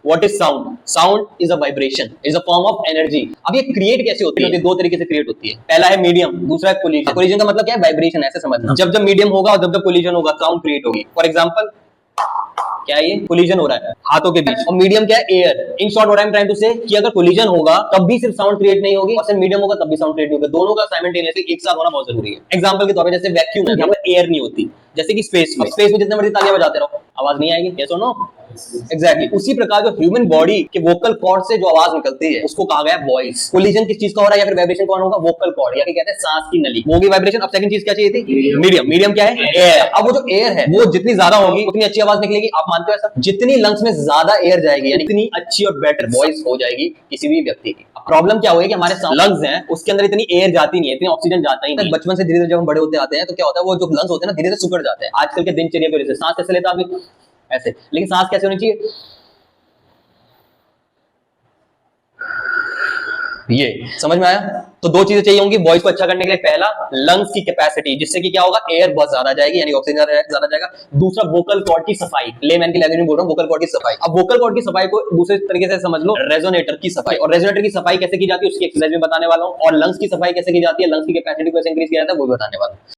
What is sound? Sound is a vibration, is a form of energy. अब ये create कैसे होती है? दो तरीके से क्रिएट होती है। पहला है मीडियम, दूसरा है कोलिजन। कोलिजन का मतलब क्या है? वाइब्रेशन, ऐसे समझना। जब जब मीडियम होगा और जब जब कोलिजन होगा साउंड क्रिएट होगी। फॉर एग्जांपल क्या है? ये कोलिजन हो रहा है हाथों के बीच। और मीडियम क्या है? Air. In short what I am trying to say कि अगर कोलिजन होगा तब भी सिर्फ साउंड क्रिएट नहीं होगी, और सिर्फ मीडियम होगा तब भी साउंड क्रिएट नहीं होगा। दोनों का साइमल्टेनियसली एक साथ होना बहुत जरूरी है। एग्जांपल के तौर पे जैसे वैक्यूम है, यहाँ पर एयर नहीं होती, जैसे कि स्पेस में जितने मर्जी तालियां बजाते रहो आवाज नहीं आएगी। यस और नो? एग्जैक्टली उसी प्रकार जो ह्यूमन बॉडी के वोकल कॉर्ड से जो आवाज निकलती है उसको कहा गया है वॉइस। कोलिजन किस चीज का हो रहा है या फिर वाइब्रेशन कौन होगा? वोकल कॉर्ड, या कहते हैं सांस की नली, वो होगी वाइब्रेशन। अब सेकंड चीज क्या चाहिए थी? मीडियम। मीडियम क्या है? एयर। अब वो जो एयर है वो जितनी ज्यादा होगी उतनी अच्छी आवाज निकलेगी। आप मानते हो ऐसा? जितनी लंग्स में ज्यादा एयर जाएगी यानी इतनी अच्छी और बेटर वॉइस हो जाएगी किसी भी व्यक्ति की। प्रॉब्लम क्या हुई कि हमारे लंग्स हैं उसके अंदर इतनी एयर जाती नहीं है, इतनी ऑक्सीजन जाता ही नहीं। बचपन से धीरे धीरे जब हम बड़े होते आते हैं तो क्या होता है, वो जो लंग्स होते हैं ना धीरे धीरे सुकड़ जाते हैं। आजकल के दिनचर्या की वजह से सांस कैसे लेता आदमी? ऐसे। लेकिन सांस कैसे होनी चाहिए? ये समझ में आया? तो दो चीजें चाहिए होंगी वॉइस को अच्छा करने के लिए। पहला लंग्स की कैपेसिटी, जिससे कि क्या होगा? एयर बहुत ज्यादा जाएगी यानी ऑक्सीजन ज्यादा जाएगा। दूसरा वोकल कॉर्ड की सफाई, लेमैन की लैंग्वेज में बोल रहा हूं, वोकल कॉर्ड की सफाई। अब वोकल कॉर्ड की सफाई को दूसरे तरीके से समझ लो, रेजोनेटर की सफाई। और रेजोनेटर की सफाई कैसे की जाती है उसकी एक्सरसाइज में बताने वाला हूं। और लंग्स की सफाई कैसे की जाती है, लंग्स की कैपेसिटी को कैसे इंक्रीज किया जाता है वो भी बताने वाला हूं।